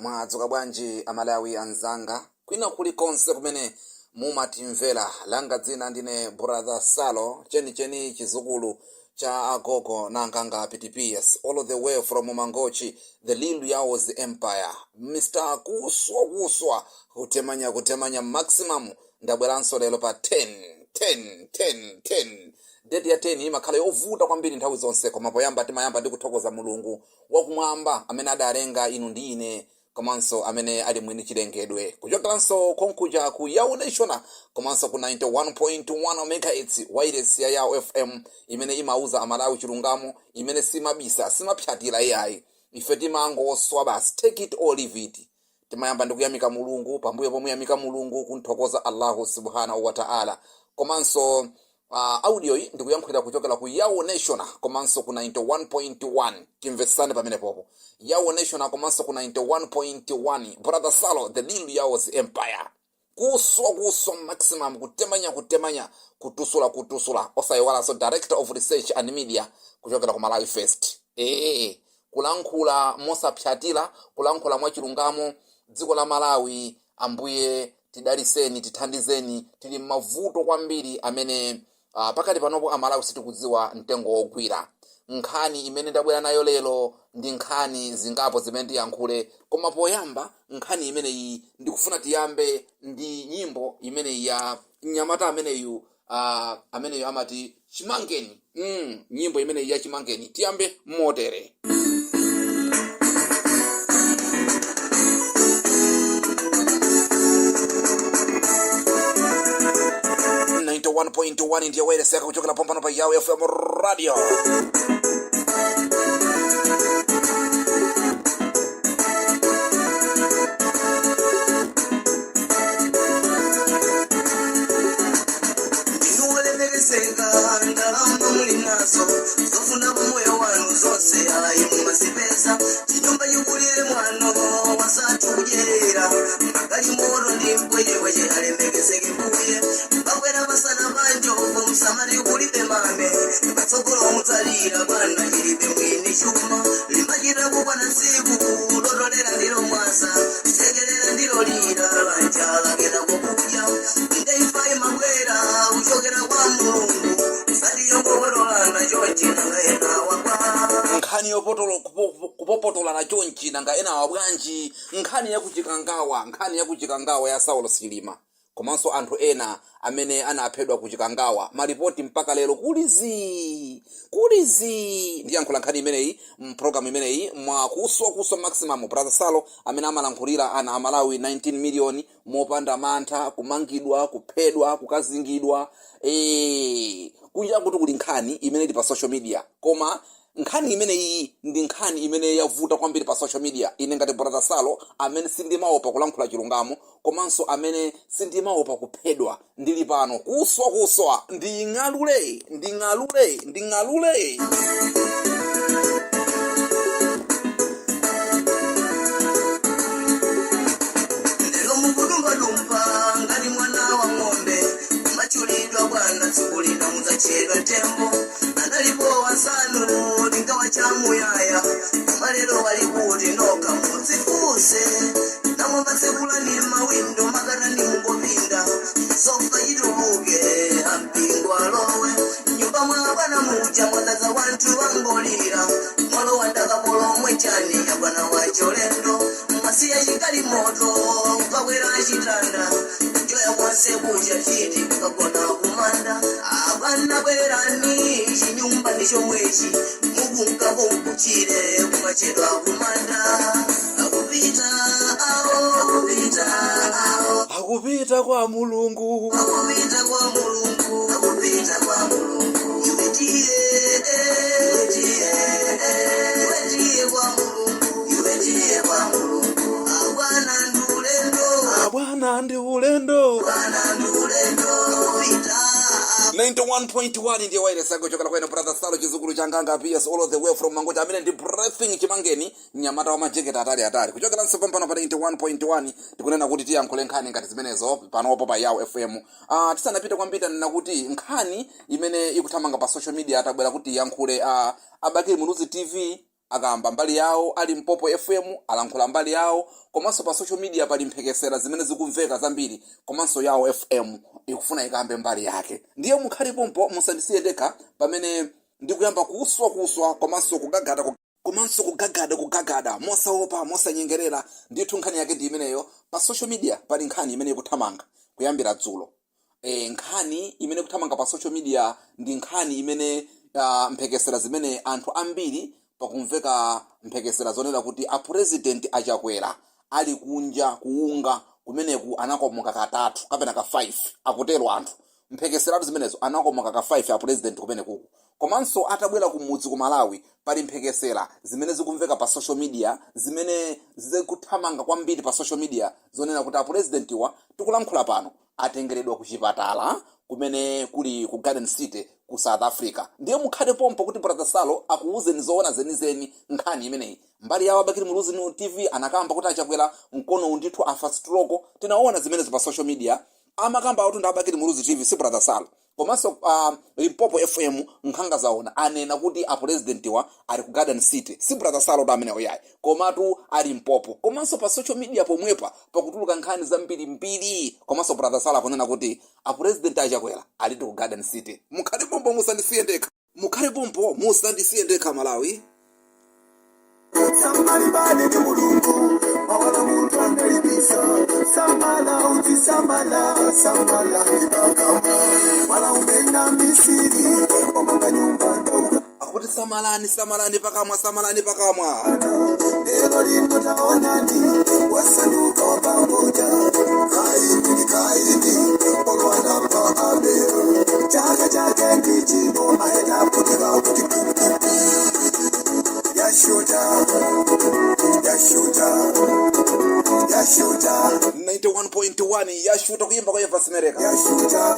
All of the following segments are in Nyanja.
mwadzuka bwanji amalawi anzanga kwina kulikonse kumene mumatimvera. langa dzina ndine brother Salo chenicheni chizukulu cha agogo nanganga PTPS all the way from Mangochi, the Lilu Yaos Empire. Mr. kuswa kutemanya maximum ndabweranso lero pa 10 date ya 10 imakhala yovuta kwambiri nthawi zonse, koma poyamba timayamba ndi kuthokoza Mulungu wakumwamba amene adalenga inu ndi ine, komanso amene ali mwini chilengedwe kuchokeranso konkuja ku Yawo Nation, komanso ku 91.1 MHz wireless ya Yawo FM imene imauza amalawi chilungamo, imene simabisa simapyatira AI. Ife timangoswa basi, take it or leave it. Timayamba ndi kuyamika Mulungu, pambuyo pomuyamika Mulungu kunthokoza Allahu subhanahu wa ta'ala. Komanso audio hii ndikuyankhulira kuchokera ku Yawo Nation, komanso ku 91.1 timvesane pamene popo. Yawo Nation komanso ku 91.1 brother Salo, the Lilu Yaos Empire. Kuswa maximum kutemanya kutusula osayiwala so director of research and media kuchokera ku Malawi First. Kulankhula mosapyatira, kulankhula mwachilungamo. Dziko la Malawi ambuye tidaliseni, tithandizeni, tili mavuto kwambiri amene pakati panopo amalawi sitikudziwa mtengo wogwira. Nkhani imene ndabwera nayo lero ndi nkhani zingapo zimene ndiyankhule, koma poyamba nkhani imene iyi ndikufuna tiyambe ndi nyimbo imene ya mnyamata ameneyu amati Chimangeni. Nyimbo imene ya Chimangeni tiyambe motere. 91.1 ndiyo wele seka kuchokera pompano pa Yawo FM Radio. Nkhani kupopotola na chonchi nanga ena wabwanji, nkhani ya kuchikangawa ya Saulo Silima, komanso anthu ena amene anaphedwa kuchikangawa. Maripoti mpaka lero kulizi ndiyankhula nkhani imeneyi mprogram imeneyi mwa kuswa maximum brother Salo amene amalankhulira ana amalawi 19 million mopanda mantha, kumangidwa, kuphedwa, kukazingidwa. Kunja kuti kuli nkhani imene ili pa social media, koma nkhani imeneyi ndi nkhani imene yavuta kwambiri pa social media. Ine ngati brother Salo amene sindimaopa kulankhula chilungamo, komanso amene sindimaopa kuphedwa, ndili pano kuswa nding'alule. Chega tempo analipo wasanu ningawa chamuyaya malero walikuti noka mutsifuse namwe masekula ni mawindo magara ni mungopinda sofa irubuke ampingwa lowe nyumba mwana muja mwandaza wantu wangolira mwalo wandaka polo mwechani ya bwana wacholendo masiya yikali moto mpawera chitanda joya mwase kuja chiti kukagona kumanda abana bwerani chinyumba ndicho mwechi mugunga bomkuchire kumachedwa kumanda akupita kwa Mulungu abwana ndi ulendo 91.1 ndiyo wireless kuchokera kwene brother Salo chizukulu changanga PS all the way from Mangochi amene ndi breathing Chimangeni mnyamata wa majeketi atali kuchokera nsepo pano pa 91.1 tikunena kuti tiyankhule nkhani ngati zimenezo panopo pa Yawo FM. Tisanapita kwambiri nakuti nkhani imene ikuthamanga pa social media atabwera kuti yankhule Abakiri Muluzi TV akamba mbali yawo, ali Mpopo FM alankhula mbali yawo, komanso pa social media pali mphekesera zimene zikumveka zambiri, komanso yawo FM ikufuna ikambe mbali yake. Ndiye mukhalipo musandisiye ndekha pamene ndikuyamba kuswa komanso kugagada mosaopa mosanyengerera. Ndithu nkhani yake ndi imeneyo. Pa social media pali nkhani imene ikuthamanga kuyambira dzulo. Nkhani imene ikuthamanga pa social media ndi nkhani imene mphekesera zimene anthu ambiri pakumveka mphekesera zonena kuti a president achakwera ali kunja kuunga kumeneku anakomoka katatu kapena ka 5 akutero anthu. Mphekesera zimenezo anakomoka ka 5 a president kumeneku. Komanso atabwera kumudzi ku Malawi pali mphekesera zimene zikumveka pa social media zimene zikuthamanga kwambiri pa social media zonena kuti a president wa tikulankhula pano atengeredwa ku chipatala kumene kuli ku Garden City ku South Africa. Ndiye mukhale pompo kuti Brother Salo akuuzeni zoona zenizeni nkhani imeneyi. Mbali yawo Abakiri Muluzi TV anakamba kuti achakwera mkono undithu afa stroke. Tinaona zimenezo pa social media. Amakamba autu Abakiri Muluzi TV si Brother Salo. Komanso Mpopo FM nkhanga zaona anena kuti a president wa ali ku Garden City si Brother Salo amene oyayi komatu ali Mpopo. Komanso pa social media pomwepa pakutuluka nkhani zambiri mbiri, komanso Brother Salo akunena kuti a president achakwera ali ku Garden City. Mukhale pompo musandisiye ndekha Malawi. Somebody bade ni mulungu mawala muntu angaibisa sambala uti sambala ibakama wala umena misiri omanga nyumba ndogo akuti samalani pakamwa ero lindo taonani wasanuka wapamoja kaini olwana mpaabe chake ndichino aenda kutika kutipupu Yashuta 91.1 Yashuta kuyimba kwa Eva Simereka. Yashuta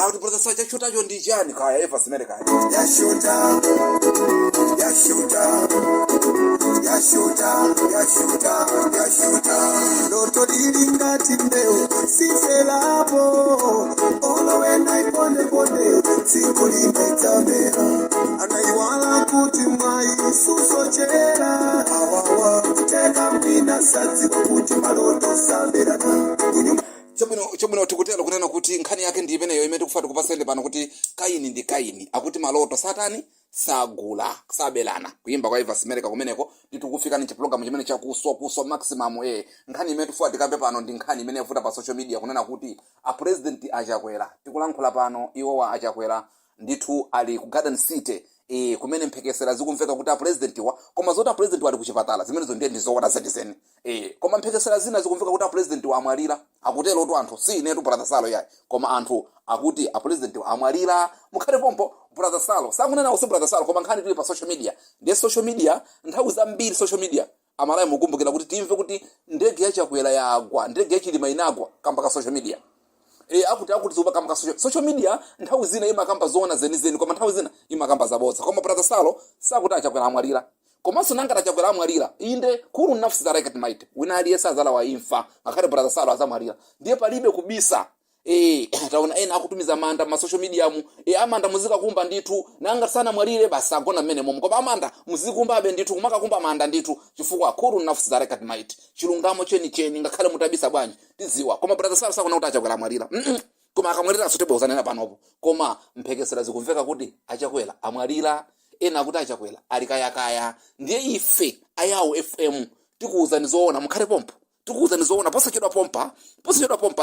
Kuti Brother Salo Yashuta jo ndi chani kaya Eva Simereka. Yashuta Loto dilingati mbeo siselapo olowena iponde sikulinda itamera anaiwala kuti mwai susochera awawa kuteka mpina satsi kuti maloto samberana Chabwino tikutera kunena kuti nkhani yake ndi imeneyo imene tikufuna kupasende pano kuti Kaini ndi Kaini akuti maloto satani sagula sabelana kuyimba kwa Eva Simereka kumeneko titukufika ni program chimene chakuswa maximum nkhani imene tikufuna tikambe pano ndi nkhani imene yavuta pa social media kunena kuti a president achakwera tikulankhula pano iwo wa achakwera ndithu ali ku Garden City kumene mphekesera zikumveka kuti a president wa koma zoti a president wali ku chipatala zimenezo ndiye ndizoona zetizeni koma mphekesera zina zikumveka kuti a president wa amwalira akutero tu anthu si inetu Brother Salo yayi koma anthu akuti a president wa amwalira. Mukhale pompo Brother Salo sakunena usi Brother Salo koma nkhani tili pa social media ndiye social media nthawi zambiri social media Amalawi mukumbukira kuti timve kuti ndege yachakwera yagwa ndege yachilima inagwa kamba ka social media akuti zuba kamba ka social media nthawi zina imakamba zoona zenizeni koma nthawi zina imakamba zabodza. Koma Brother Salo sakuti achakwera amwalira komanso nangati achakwera amwalira inde kulu nafsi za racket might wina aliyesa azala wa imfa akhale Brother Salo azamwalira ndiye palibe kubisa taona ena akutumiza manda ma social media mu amanda muzika kumba ndithu nanga sana mwalire basi agona mmene momo koma amanda muzikumba abe ndithu kumaka kumba manda ndithu chifukwa khuru nafsi za racket might chilungamo cheni ngakhale mutabisa bwanji tiziwa. Koma Brother Salo sakuna kuti achakwera amwalira koma akamwalira sotebe uzanena panopo koma mphekesera zikumveka kuti achakwera amwalira ena kuti achakwera alikayakaya. Ndiye ife ayawo FM tikuuzani zoona mukhale pompo tikuuzani zoona posachedwa pompa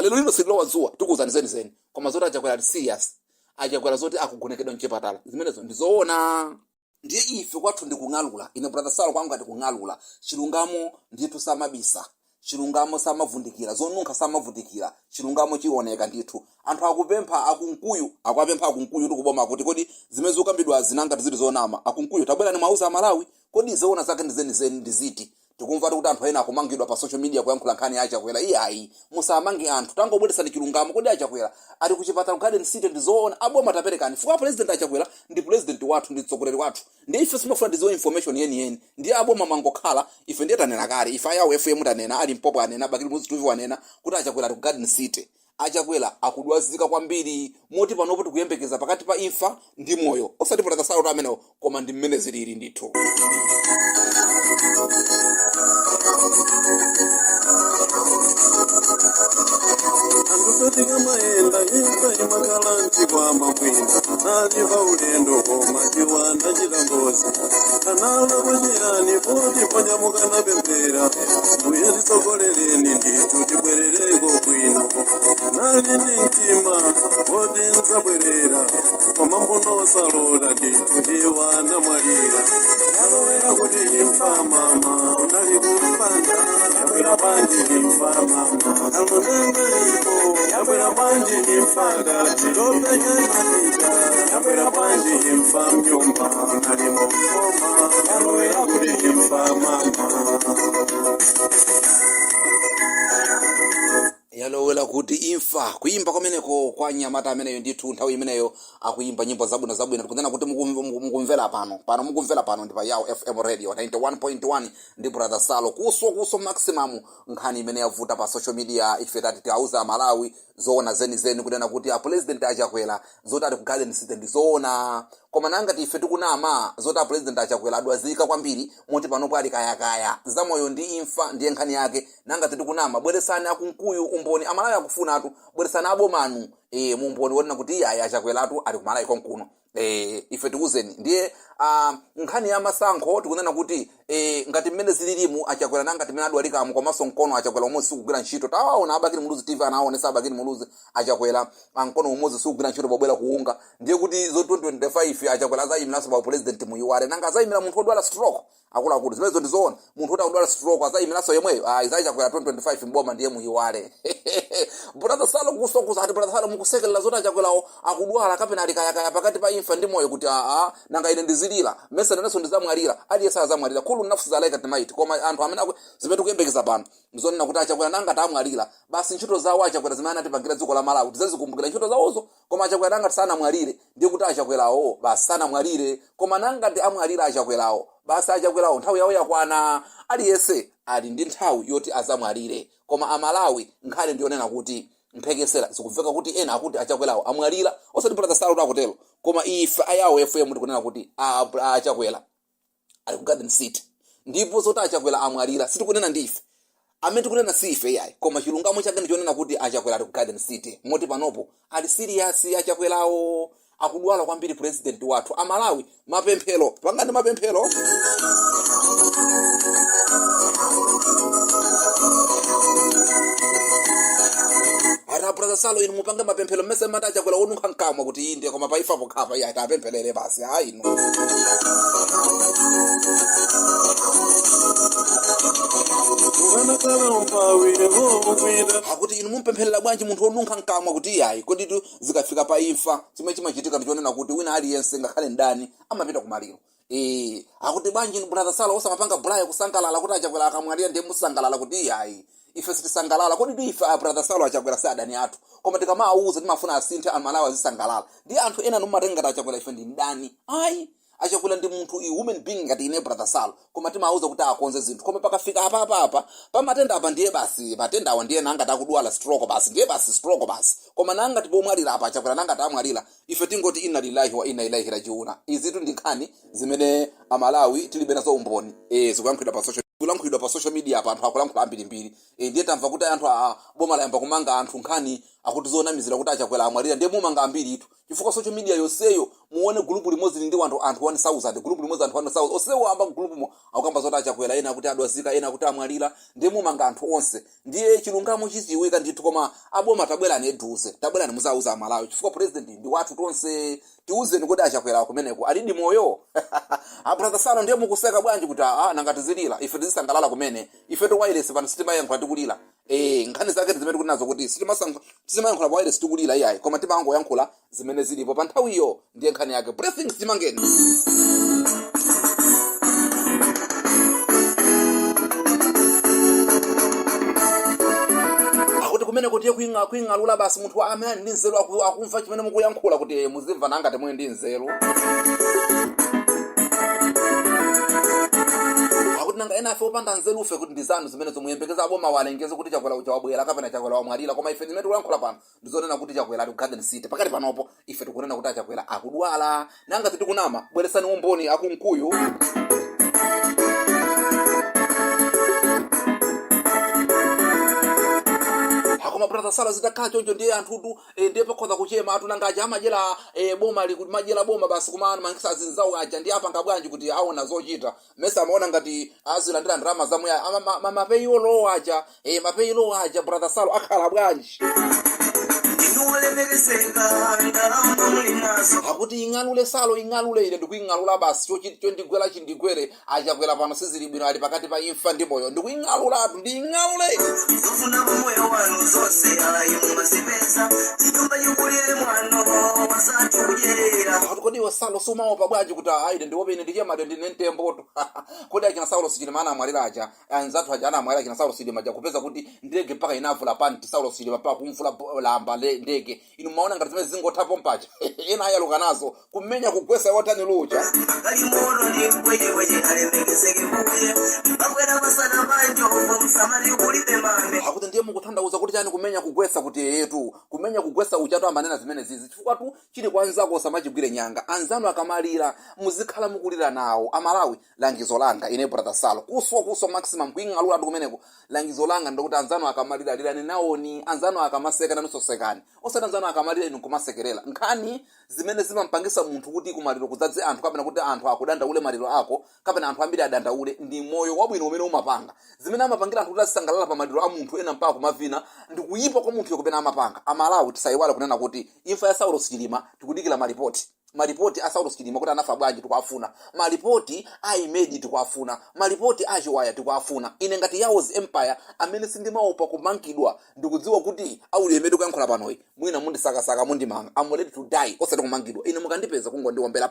lero lino silowa zuwa tikuuzani zenizeni koma zoti achakwera serious achakwera zoti akugonekedwa mchipatala zimenezo ndizoona. Ndiye ife kwathu ndikung'alula ine Brother Salo kwangu ngati kung'alula chilungamo ndithu samabisa chilungamo samavundikira zonunkha samavundikira chilungamo chioneka ndithu anthu akupempha akunkuyu tikuboma kuti kodi zimene zikambidwa zinanga zili zonama akunkuyu tabwera ni mauza Malawi kodi zoona zake ndizeni ndiziti tikumva kuti anthu ena akumangidwa pa social media kuyankhula nkhani achakwera iyayi musamange anthu tangobweresani chilungamo kodi achakwera ali ku chipatala Garden City ndizoona aboma taperekani fuka president achakwera ndi president wathu ndi mtsogoleri wathu ndi ife simafuna ndizo information yeni ndiye aboma mangokhala ife ndiye tanena kale ife ayawo FM tanena ali Mpopo anena Abakiri Muluzi TV anena kuti achakwera ali ku Garden City achakwera akudwazika kwambiri moti panopo tikuyembekeza pakati pa imfa ndi moyo osati Brother Saulo amenewo koma ndi mmene zilili ndithu. Andusati maenda imfa imakalanti kwa mabwina naliva ulendo koma chiwanda chitangozi analo kuchirani poti ponyamuka napemphera mbuye titsogolereni ndithu tibwerereko bwino nali ndi mtima poti nzabwerera koma mbunosalola ndithu iwa namwalira nalowera kuti imfa mama unali kumpanda yabwera panji imfa mama alonengeiko yabwera panji imfa dati lopenyanaita yabwera panji imfa mnyumba nali mukoma yalowera kuti imfa mama yalowera kuti imfa kuimba kwameneko kwa nyamata ameneyo ndithu nthawi imeneyo akuimba nyimbo zabwino tikunena kuti mukumvera pano ndi pa Yawo FM radio 91.1 ndi Brother Salo kuso maximum nkhani imene yavuta pa social media ife tati tiauza Malawi zoona zenizeni kunena kuti a president achakwera zoti ali ku Garden City ndi zoona koma nanga ife tikunama zoti a president achakwera adwazika kwambiri moti panopo ali kayakaya zamoyo ndi imfa ndiye nkhani yake nanga tikunama bweresani akunkuyu umboni Amalawi akufunatu bweresani abomanu mumboni wonena kuti iye achakweratu ali kumalawi konkuno ife tikuzeni ndiye nkhani ya masankho tikunena kuti ngati mmene zililimu achakwera nanga timene adwalikamu komanso mkono achakwera umodzi sikugwira ntchito tawaona Abakiri Muluzi TV anaonesa Abakiri Muluzi achakwera mkono umodzi sikugwira ntchito pobwera kuunga ndiye kuti zo 2025 achakwera azayimiranso pa president muyiwale nanga azayimira munthu odwala stroke akuluakulu zimenezo ndizoona munthu kuti akudwala stroke azayimiranso yemweyo izachakwera 2025 mboma ndiye muyiwale. Brother Salo kusokuza ati Brother Salo mukusekelela zoti achakwerawo akudwala kapena ali kayakaya pakati pa imfa ndi moyo kuti nanga ine ndizilira mesa nanenso ndizamwalira aliyesa azamwalira khulu nafsi zalaika timaiti koma anthu amene zimene tikuyembekeza pano mzonena kuti achakwera nanga tamwalira basi ntchito zawo achakwera zimene anatipangira dziko la Malawi tizazikumbukira ntchito zawozo koma achakwera nanga tisanamwalire ndiye kuti achakwerawo basi sanamwalire koma nanga ndi amwalira achakwerawo basi achakwerawo nthawi yawo yakwana aliyese ali ndi nthawi yoti azamwalire koma Amalawi nkhani ndionena kuti mphekesera zikumveka kuti ena akuti achakwerawo amwalira osati Brother Salo akutelo koma ife Yawo FM tikunena kuti achakwera ali ku Garden City ndipo zoti achakwera amwalira sitikunena ndife amene tikunena sife yayi koma chilungamo chake ndichonena kuti achakwera ali ku Garden City moti panopo ali serious achakwerawo akudwala kwambiri president wathu Amalawi mapemphero pangani mapemphero Brother Salo inu mupange mapemphero mmese mata achakwera onunkha mkamwa kuti inde koma paifa pokhapa iye atapemphelere basi hayi no akuti inu mumpempherera bwanji munthu onunkha mkamwa kuti iyayi kodi tu zikafika pa imfa chimene chimachitika ndichonena kuti wina aliyense ngakhale ndani amapita kumaliro akuti bwanji Brother Salo osamapanga bulaya kusangalala kuti achakwera akamwalira ndiye musangalala kuti iyayi ife sitisangalala kodi ife Brother Salo achakwera si adani athu koma tikamauza timafuna asinthe Amalawi azisangalala ndi anthu ena numatengata achakwera ife ndi mdani ayi achakwera ndi munthu human being ngati ine Brother Salo koma timauza kuti akonze zinthu koma pakafika apa pa matenda apa ndiye basi matenda awa ndiye nanga takudwala stroke basi ndiye basi stroke basi koma nanga tipomwalira apa achakwera nanga tamwalira ife tingoti inna lillahi wa inna ilaihi rajiun izitu ndikhani zimene Amalawi tilibe nazo umboni zikuyankhulidwa pa social kulankhulidwa pa social media apa anthu akulankhula ambirimbiri ndiye tamva kuti anthu boma layamba kumanga anthu nkhani akuti zonamizira kuti achakwera amwalira ndiye mumanga ambiri itu chifukwa social media yonseyo muone group limodzi ndi anthu 1000 group limodzi anthu 1000 onsewo amba group mo akukamba zoti achakwera ena kuti adwazika ena kuti amwalira ndiye mumanga anthu onse ndiye chilungamo chiziwika ndithu koma aboma tabwerani eduze tabwerani muzauza Amalawi chifukwa president ndi wathu tonse tiuzeni kuti achakwera kumeneko alidi moyo Brother Salo ndiye mukuseka bwanji kuti nanga tizilira ife tizisangalala kumene ife to wireless pano sitimayankha tikulira nkhani zake zimene kuti nazo kuti sitimayankhula pa wireless tikulira iyayi koma timangoyankhula zimene zilipo pa nthawiyo ndiye nkhani yake breathing timangeni akuti kumene kuti kuing'alula basi munthu amene ndi nzeru akumva chimene mukuyankhula kuti muzimva nanga temwe ndi nzeru kuti nanga ena afe opanda nzeru ufe kuti ndizanu zimene zomuyembekeza aboma walengeze kuti chakwera chawabwera kapena chakwera wamwalira, koma ife zimene tikulankhula pano ndizonena kuti chakwera ali ku Garden City. Pakati panopo ife tikunena kuti achakwera akudwala. Nanga titikunama bweresani umboni akunkuyu. Koma brother Sala zitakhala choncho ndiye anthutu ndiye pakhoza kuchema atu nanga aja amajera boma likuti majera boma basi kumana mangisa zinzawo aja ndiye apanga bwanji kuti aona zochita. Mesa amaona ngati azilandira ndalama zamuya mapeyilo aja mapeyilo aja brother Sala akhala bwanji. Akuti ing'alule Salo ing'alule ine ndikuing'alula basi cho ndigwera chindigwere achakwera pano sizili bwino ali pakati pa imfa ndi moyo ndikuing'alula atu nding'alule. Ndofuna moyo wanu zose ayo mazipesa ndumba yukulire mwano wasatu kujerera. Kodi wa Salo sumaopa bwanji kuti aide ndiwope ine ndiye made ndine ntemboto. Kodi akina Saulo sijini maana amwalira aja anzatu aja ana amwalira akina Saulo sijini maja kupeza kuti ndege mpaka inavula panti Saulo sijini mpaka kumvula lamba ndege inu maona ngati zimene zingotapo mpacha ena ayaluka nazo kumenya kugwesa wotani lucha kali moro ni kweje alemegezeke kuye bakwera basana banjo musamali ukulite mame. Akuti ndiye mukutanthauza kuti chani kumenya kugwesa kuti yetu kumenya kugwesa uchato amanena zimene zizi chifukwa tu chili kwanzako osamachigwire nyanga anzanu akamalira muzikhala mukulira nawo. Amalawi langizo langa ine brother Salo kuswa maximum kuing'alula atu kumeneko langizo langa ndokuti anzanu akamalira lirani nawoni anzanu akamaseka nanunso sekani osati anzanu akamalira inu kumasekerera nkhani zimene zimampangisa munthu kuti kumaliro kudzadze anthu kapena kuti anthu akudandaule maliro ako kapena anthu ambiri adandaule ndi moyo wabwino umene umapanga zimene amapangira anthu kuti azisangalala pa maliro a munthu ena mpaka kumavina ndi kuyipa kwa munthu yokupena amapanga. Amalawi tisayiwale kunena kuti imfa ya Saulo Chilima tikudikira maripoti a Saulo Chilima kuti anafa bwanji tikuafuna, maripoti a Imedi tikuafuna, maripoti a Chiwaya tikuafuna. Ine ngati Yawo's Empire amene sindimaopa kumangidwa ndikudziwa kuti aulemedi kuyankhula panoyi mwina mundisakasaka mundimanga I'm ready to die osati kumangidwa. Ine mukandipeza kungondiombera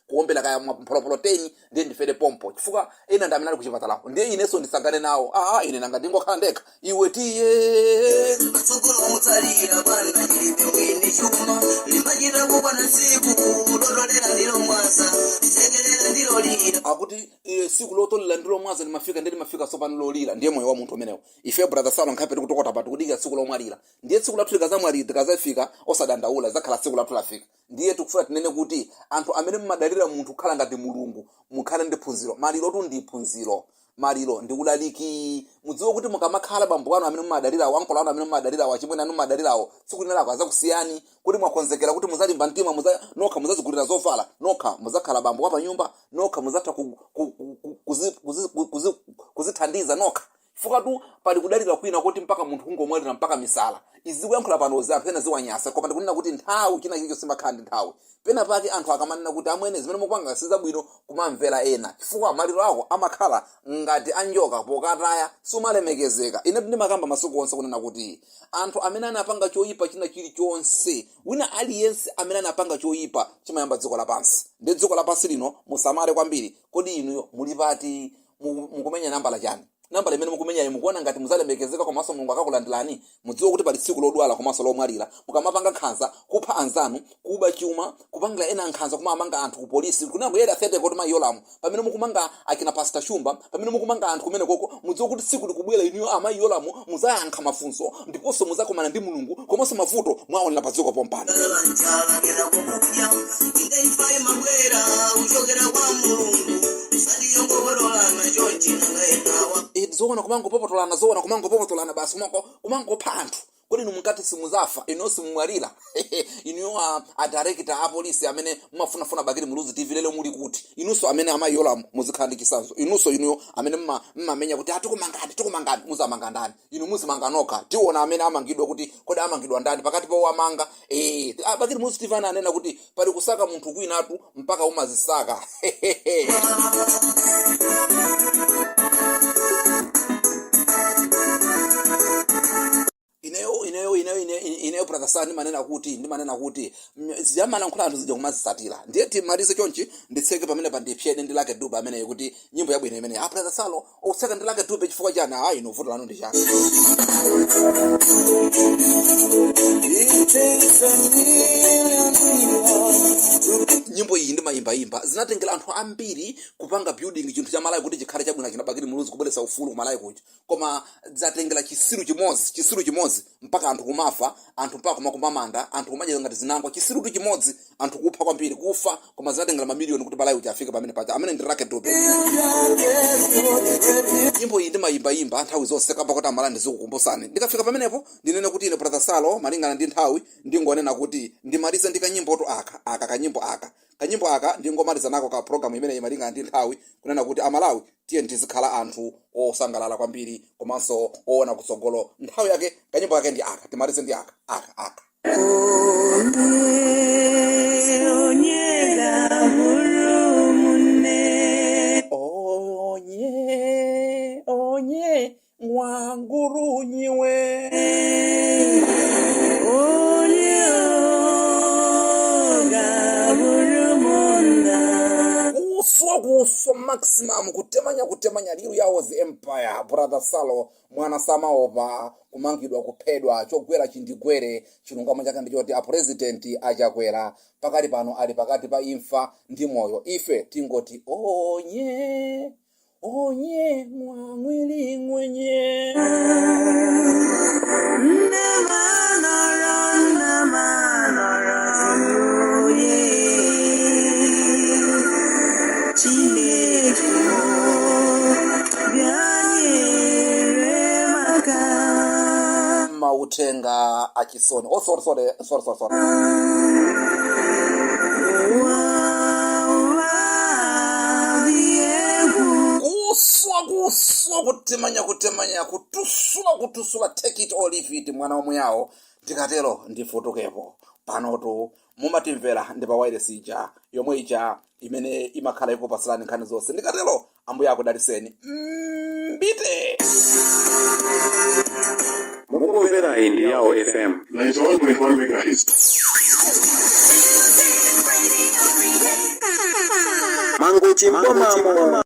kuombela kaya mpolopolo 10 ndiye ndifere pompo chifukwa ena ndamene ali kuchipatalapo ndiye ineso ndisangane nawo ine nanga ndingokhala ndekha iwe tiye Sokolo mutalira bwana jilipe wini chuma limajira kubana nsiku lololera ndilo mwasa segelera ndilo lira. Akuti siku lotolera ndilo mwaza limafika ndiye limafika sopano lolira ndiye moyo wa munthu umenewo. Ife brother Salo nkhapeti kutokota patu kudikira siku lomwalira ndiye siku lathu likazamwalira tikazafika osadandaula zakhala siku lathu lafika. Ndiye tikufuna tinene kuti anthu amene mmadalira munthu khala ngati mulungu mukhale ndi phunziro. Maliro tu ndi phunziro, maliro ndi ulaliki. Mudziwe kuti mukamakhala bambo wanu amene mmadalira wankolo wanu amene mmadalira wachimwene anu mmadalirawo tsiku lina lako azakusiyani kuti mwakonzekera kuti muzalimba mtima nokha muzazigulira zovala nokha muzakhala bambo wa pa nyumba nokha muzatha kuzithandiza nokha. Chifukwa tu pali kudalira kwina kuti mpaka munthu kungomwalira mpaka misala. Izi kuyankhula pano anthu ena ziwanyasa koma ndikunena kuti nthawi china chilichonse simakhala ndi nthawi. Pena pake anthu akamanena kuti amwene zimene mukupanga sizabwino kumamvera ena chifukwa maliro ako amakhala ngati anjoka pokataya sumalemekezeka. Ine ndimakamba masiku onse kunena kuti anthu amene anapanga choyipa china chilichonse wina aliyense amene anapanga choyipa chimayamba dziko lapansi. Ndi dziko lapansi lino musamale kwambiri. Kodi inuyo muli pati mukumenya nambala chani? Namba limene mukumenya mukuona ngati muzalemekezeka komanso Mulungu akakulandilani. Mudziwe kuti pali tsiku lodwala komanso lomwalira mukamapanga nkhanza kupha anzanu kuba chuma kupangira ena nkhanza kumamanga anthu ku polisi kunena kuyera 30 kuti mayolamu pamene mukumanga akina Pastor Shumba pamene mukumanga anthu kumene koko mudziwe kuti tsiku likubwera iniyo amayolamu muzayankha mafunso ndiponso muzakomana ndi Mulungu komanso mavuto mwaonera pa dziko pompano. Zoona kumango popotolana basi kumango pa anthu kodi inu mukati simuzafa ino simumwalira inu a director a police amene mumafunafuna bakiri muluzi TV lelo muli kuti inunso amene amayola muzikhandikisanso inunso inu amene mmamenya kuti atikumangani muzamanga ndani inu muzimanga nokha tiona amene amangidwa kuti kodi amangidwa ndani pakati pa wamanga bakiri muluzi TV ananena kuti pali kusaka munthu kwinatu mpaka umazisaka ineyo brother Sani ndimanena kuti ziyamana nkhula anthu zija kumazisatira ndiye timalize chonchi nditseke pamene pa ndipyede ndilake duba amene kuti nyimbo yabwino imene brother Salo useka ndilake duba chifukwa chani ino vuto lanu ndi chani. nyimbo iyi ndimayimbayimba zinatengera anthu ambiri kupanga building chinthu cha Malawi kuti chikhale chabwino chinabakiri muluzi kubweretsa ufulu ku Malawi kuja, koma zatengera chisiru chimodzi mpaka anthu kumafa, anthu mpaka kumakumbamanda, anthu kumadya ngati zinangwa, chisiru chimodzi anthu kupha kwambiri kufa, koma zinatengera mamiliyoni kuti Malawi kuti afike pamene paja. Amene ndi Lucky Dube. Nyimbo iyi ndimayimbayimba nthawi zonse kamba kuti amala ndizikukumbusani. Ndikafika pamenepo ndinene kuti ine Brother Salo malingana ndi nthawi ndingonena kuti ndimalize ndi kanyimbo kanyimbo aka ndingomaliza nako ka program imene imalingana ndi nthawi kunena kuti Amalawi tiye tizikhala anthu osangalala kwambiri komanso oona kutsogolo. Nthawi yake kanyimbo ake ndi aka, timalize ndi aka. Onye mwangurunyiwe kuswa maximum kutemanya liru yawo the empire. Brother Salo mwana samaopa kumangidwa kuphedwa chogwera chindigwere chilungamo chake ndichoti a president achakwera pakati pano ali pakati pa imfa ndi moyo. Ife tingoti onye mwamwili mwenye mautenga achisoni. Oh, sorry. Kuswa kutemanya kutusula take it or leave it mwana omwe yawo ndikatero ndifotokepo panotu mumatimvera ndi pa wireless ija yomwe ija imene imakhala ikupasalani nkhani zonse. Ndikatero ambuye akudaliseni mbite. mukumvera indi yawo FM 91.1 MHz. Mango chimbomamo.